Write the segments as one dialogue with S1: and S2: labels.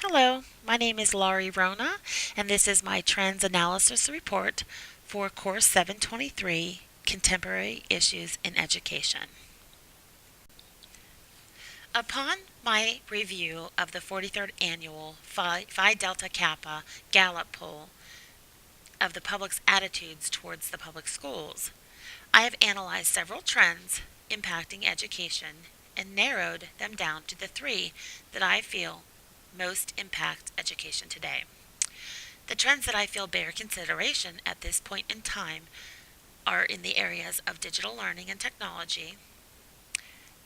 S1: Hello, my name is Laurie Rona, and this is my Trends Analysis Report for Course 723, Contemporary Issues in Education. Upon my review of the 43rd Annual Phi Delta Kappa Gallup Poll of the public's attitudes towards the public schools, I have analyzed several trends impacting education and narrowed them down to the three that I feel most impact education today. The trends that I feel bear consideration at this point in time are in the areas of digital learning and technology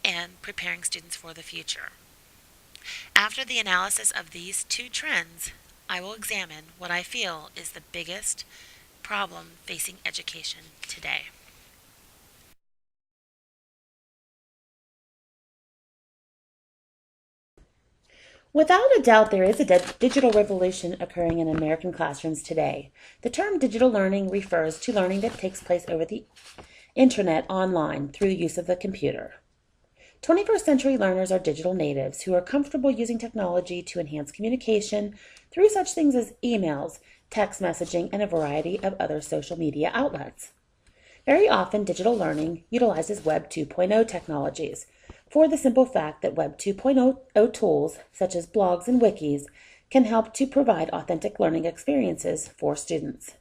S1: and preparing students for the future. After the analysis of these two trends, I will examine what I feel is the biggest problem facing education today.
S2: Without a doubt, there is a digital revolution occurring in American classrooms today. The term digital learning refers to learning that takes place over the internet online through the use of the computer. 21st century learners are digital natives who are comfortable using technology to enhance communication through such things as emails, text messaging, and a variety of other social media outlets. Very often, digital learning utilizes Web 2.0 technologies for the simple fact that Web 2.0 tools, such as blogs and wikis, can help to provide authentic learning experiences for students.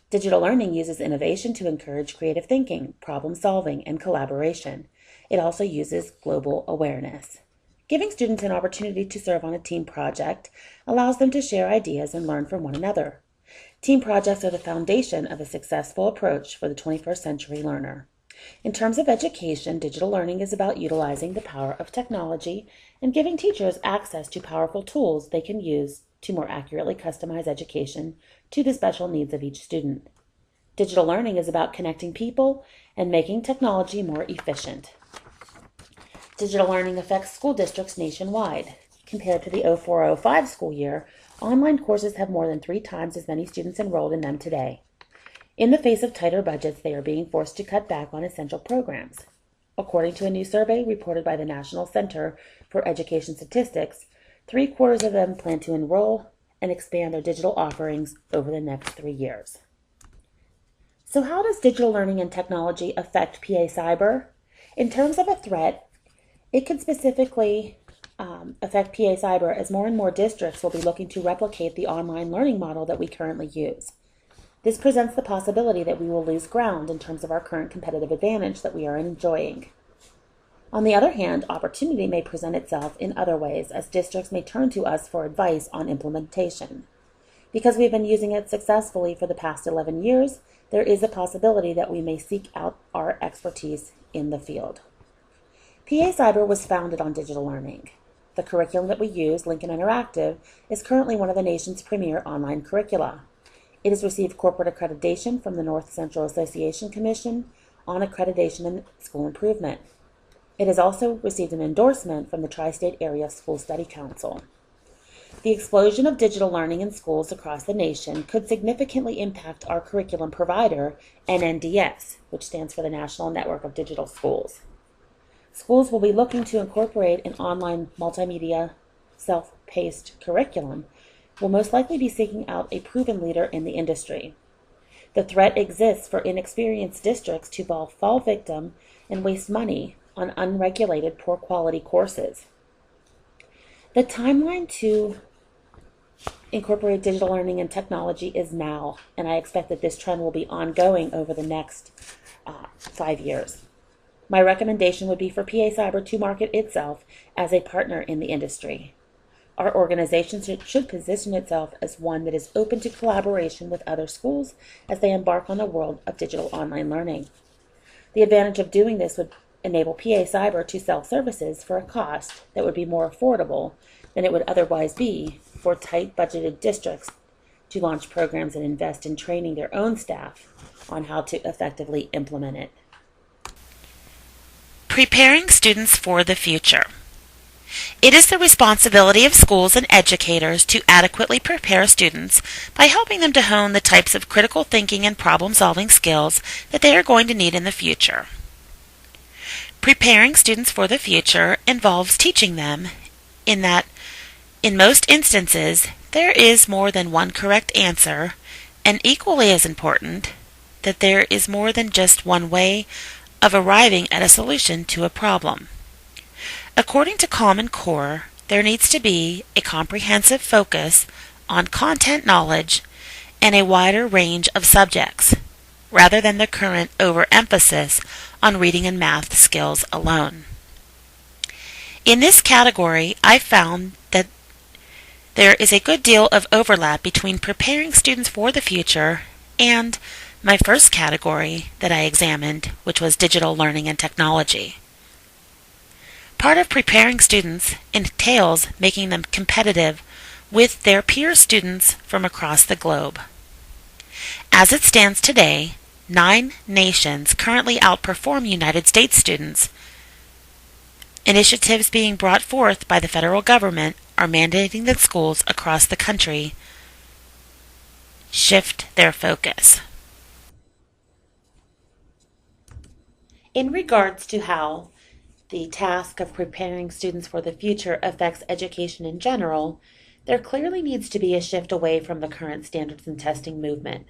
S2: Digital learning uses innovation to encourage creative thinking, problem solving, and collaboration. It also uses global awareness. Giving students an opportunity to serve on a team project allows them to share ideas and learn from one another. Team projects are the foundation of a successful approach for the 21st century learner. In terms of education, digital learning is about utilizing the power of technology and giving teachers access to powerful tools they can use to more accurately customize education to the special needs of each student. Digital learning is about connecting people and making technology more efficient. Digital learning affects school districts nationwide. Compared to the 0405 school year, online courses have more than 3 times as many students enrolled in them today. In the face of tighter budgets, they are being forced to cut back on essential programs. According to a new survey reported by the National Center for Education Statistics, 3/4 of them plan to enroll and expand their digital offerings over the next 3 years. So how does digital learning and technology affect PA Cyber? In terms of a threat, it could specifically affect PA Cyber as more and more districts will be looking to replicate the online learning model that we currently use. This presents the possibility that we will lose ground in terms of our current competitive advantage that we are enjoying. On the other hand, opportunity may present itself in other ways as districts may turn to us for advice on implementation. Because we've been using it successfully for the past 11 years, there is a possibility that we may seek out our expertise in the field. PA Cyber was founded on digital learning. The curriculum that we use, Lincoln Interactive, is currently one of the nation's premier online curricula. It has received corporate accreditation from the North Central Association Commission on Accreditation and School Improvement. It has also received an endorsement from the Tri-State Area School Study Council. The explosion of digital learning in schools across the nation could significantly impact our curriculum provider, NNDS, which stands for the National Network of Digital Schools. Schools will be looking to incorporate an online multimedia self-paced curriculum will most likely be seeking out a proven leader in the industry. The threat exists for inexperienced districts to fall victim and waste money on unregulated, poor quality courses. The timeline to incorporate digital learning and technology is now, and I expect that this trend will be ongoing over the next 5 years. My recommendation would be for PA Cyber to market itself as a partner in the industry. Our organization should position itself as one that is open to collaboration with other schools as they embark on the world of digital online learning. The advantage of doing this would enable PA Cyber to sell services for a cost that would be more affordable than it would otherwise be for tight budgeted districts to launch programs and invest in training their own staff on how to effectively implement it.
S1: Preparing students for the future. It is the responsibility of schools and educators to adequately prepare students by helping them to hone the types of critical thinking and problem-solving skills that they are going to need in the future. Preparing students for the future involves teaching them in that In most instances, there is more than one correct answer, and equally as important, that there is more than just one way of arriving at a solution to a problem. According to Common Core, there needs to be a comprehensive focus on content knowledge and a wider range of subjects, rather than the current overemphasis on reading and math skills alone. In this category, I found that there is a good deal of overlap between preparing students for the future and my first category that I examined, which was digital learning and technology. Part of preparing students entails making them competitive with their peer students from across the globe. As it stands today, 9 nations currently outperform United States students. Initiatives being brought forth by the federal government are mandating that schools across the country shift their focus.
S2: In regards to how the task of preparing students for the future affects education in general, there clearly needs to be a shift away from the current standards and testing movement,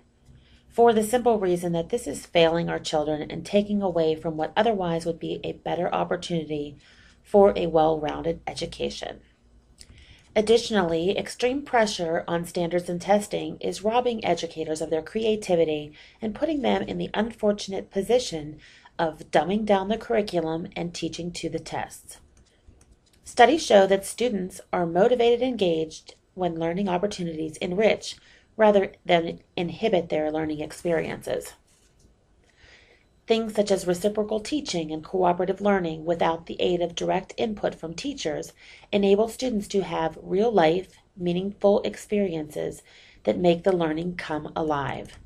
S2: for the simple reason that this is failing our children and taking away from what otherwise would be a better opportunity for a well-rounded education. Additionally, extreme pressure on standards and testing is robbing educators of their creativity and putting them in the unfortunate position of dumbing down the curriculum and teaching to the tests. Studies show that students are motivated and engaged when learning opportunities enrich rather than inhibit their learning experiences. Things such as reciprocal teaching and cooperative learning without the aid of direct input from teachers enable students to have real-life, meaningful experiences that make the learning come alive.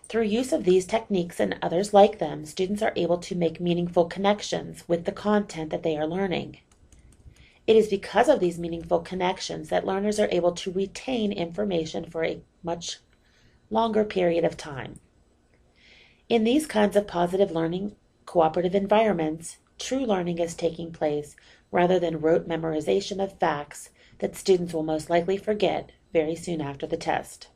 S2: Through use of these techniques and others like them, students are able to make meaningful connections with the content that they are learning. It is because of these meaningful connections that learners are able to retain information for a much longer period of time. In these kinds of positive learning, cooperative environments, true learning is taking place rather than rote memorization of facts that students will most likely forget very soon after the test.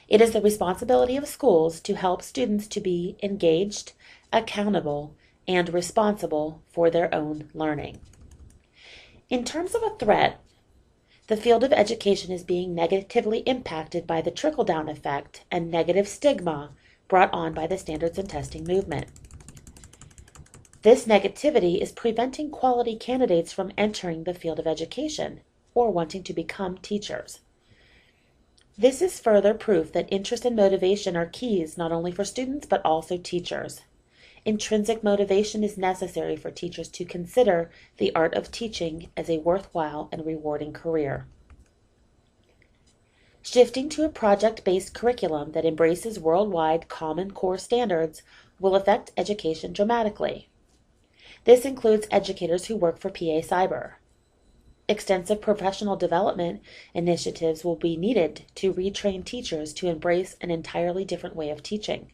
S2: It is the responsibility of schools to help students to be engaged, accountable, and responsible for their own learning. In terms of a threat, the field of education is being negatively impacted by the trickle-down effect and negative stigma brought on by the standards and testing movement. This negativity is preventing quality candidates from entering the field of education or wanting to become teachers. This is further proof that interest and motivation are keys not only for students but also teachers. Intrinsic motivation is necessary for teachers to consider the art of teaching as a worthwhile and rewarding career. Shifting to a project-based curriculum that embraces worldwide Common Core standards will affect education dramatically. This includes educators who work for PA Cyber. Extensive professional development initiatives will be needed to retrain teachers to embrace an entirely different way of teaching.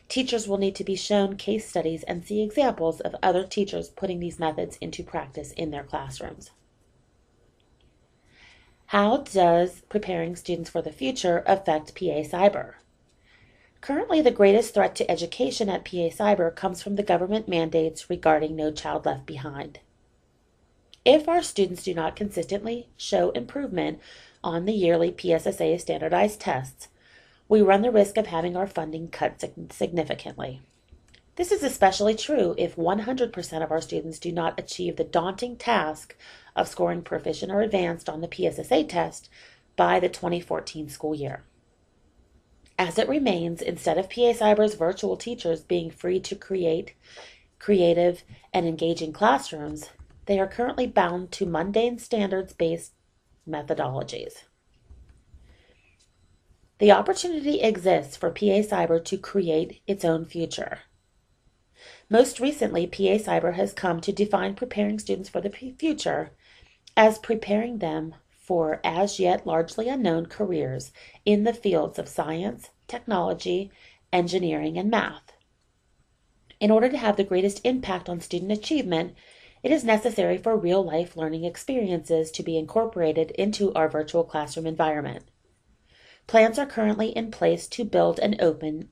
S2: Teachers will need to be shown case studies and see examples of other teachers putting these methods into practice in their classrooms. How does preparing students for the future affect PA Cyber? Currently, the greatest threat to education at PA Cyber comes from the government mandates regarding No Child Left Behind. If our students do not consistently show improvement on the yearly PSSA standardized tests, we run the risk of having our funding cut significantly. This is especially true if 100% of our students do not achieve the daunting task of scoring proficient or advanced on the PSSA test by the 2014 school year. As it remains, instead of PA Cyber's virtual teachers being free to create creative and engaging classrooms, they are currently bound to mundane standards-based methodologies. The opportunity exists for PA Cyber to create its own future. Most recently, PA Cyber has come to define preparing students for the future as preparing them for as yet largely unknown careers in the fields of science, technology, engineering, and math. In order to have the greatest impact on student achievement, It is necessary for real-life learning experiences to be incorporated into our virtual classroom environment. Plans are currently in place to build and open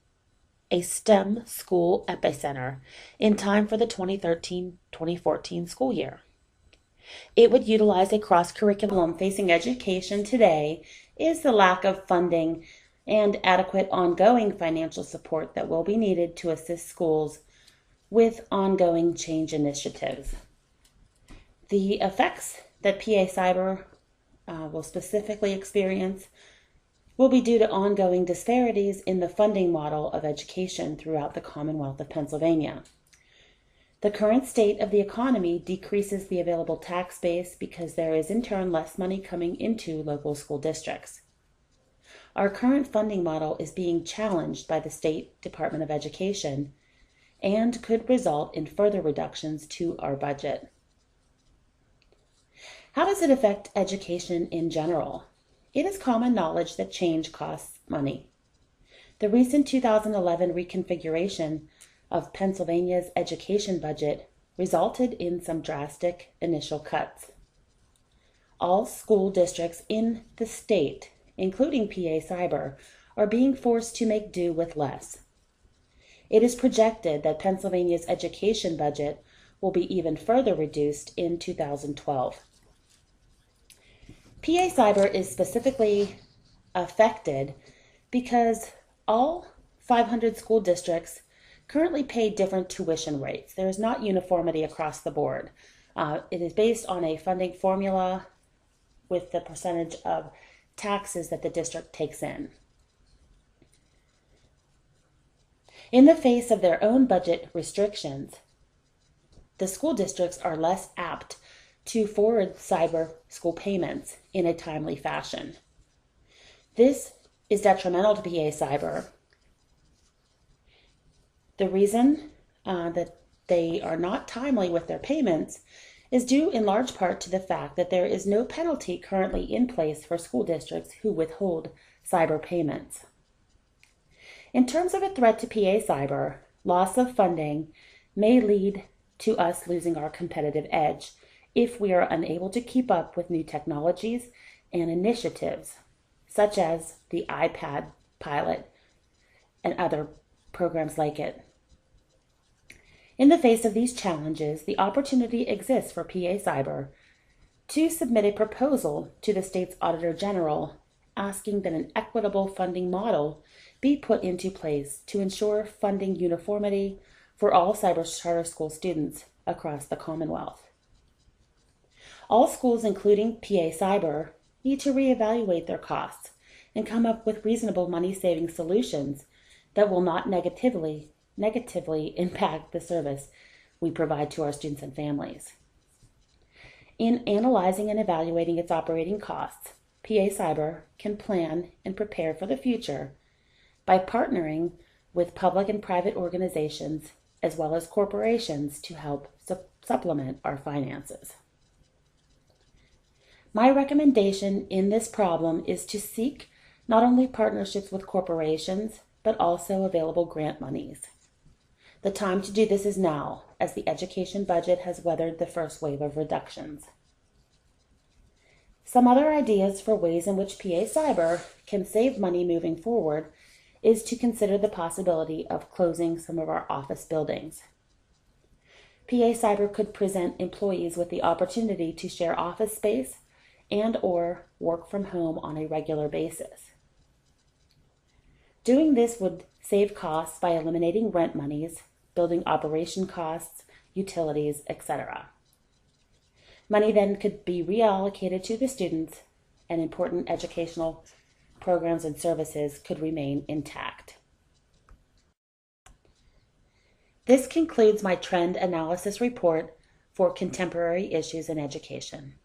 S2: a STEM school epicenter in time for the 2013-2014 school year. It would utilize a cross-curriculum. Facing education today is the lack of funding and adequate ongoing financial support that will be needed to assist schools with ongoing change initiatives. The effects that PA Cyber will specifically experience will be due to ongoing disparities in the funding model of education throughout the Commonwealth of Pennsylvania. The current state of the economy decreases the available tax base because there is in turn less money coming into local school districts. Our current funding model is being challenged by the State Department of Education and could result in further reductions to our budget. How does it affect education in general? It is common knowledge that change costs money. The recent 2011 reconfiguration of Pennsylvania's education budget resulted in some drastic initial cuts. All school districts in the state, including PA Cyber, are being forced to make do with less. It is projected that Pennsylvania's education budget will be even further reduced in 2012. PA Cyber is specifically affected because all 500 school districts currently pay different tuition rates. There is not uniformity across the board. It is based on a funding formula with the percentage of taxes that the district takes in. In the face of their own budget restrictions, the school districts are less apt to forward cyber school payments in a timely fashion. This is detrimental to PA Cyber. The reason that they are not timely with their payments is due in large part to the fact that there is no penalty currently in place for school districts who withhold cyber payments. In terms of a threat to PA Cyber, loss of funding may lead to us losing our competitive edge if we are unable to keep up with new technologies and initiatives, such as the iPad pilot and other programs like it. In the face of these challenges, the opportunity exists for PA Cyber to submit a proposal to the state's Auditor General asking that an equitable funding model be put into place to ensure funding uniformity for all cyber charter school students across the Commonwealth. All schools, including PA Cyber, need to reevaluate their costs and come up with reasonable money-saving solutions that will not negatively impact the service we provide to our students and families. In analyzing and evaluating its operating costs, PA Cyber can plan and prepare for the future by partnering with public and private organizations as well as corporations to help supplement our finances. My recommendation in this problem is to seek not only partnerships with corporations, but also available grant monies. The time to do this is now, as the education budget has weathered the first wave of reductions. Some other ideas for ways in which PA Cyber can save money moving forward is to consider the possibility of closing some of our office buildings. PA Cyber could present employees with the opportunity to share office space and or work from home on a regular basis. Doing this would save costs by eliminating rent monies, building operation costs, utilities, etc. Money then could be reallocated to the students, and important educational programs and services could remain intact. This concludes my trend analysis report for contemporary issues in education.